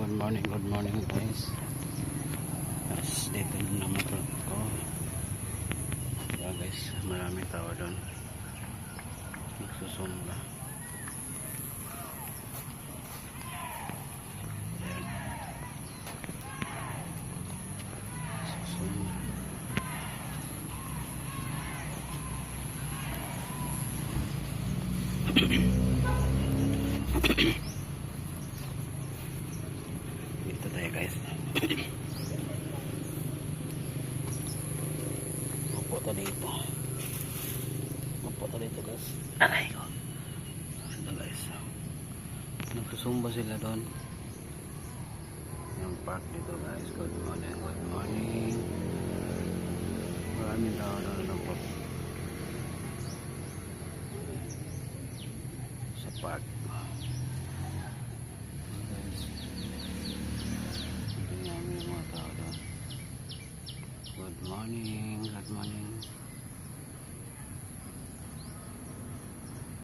Good morning guys. Dito na naman ako. Yeah guys, maraming tao doon. Nagsusumba. Ayan. Susumba. Dito tayo guys. Upo tayo dito. Upo tayo dito guys. Aray ko. Ito guys. Nagsusumba sila doon. Yung park dito guys. Good morning. Good morning. Maraming tao doon ng park. Sa park. Good morning, good morning.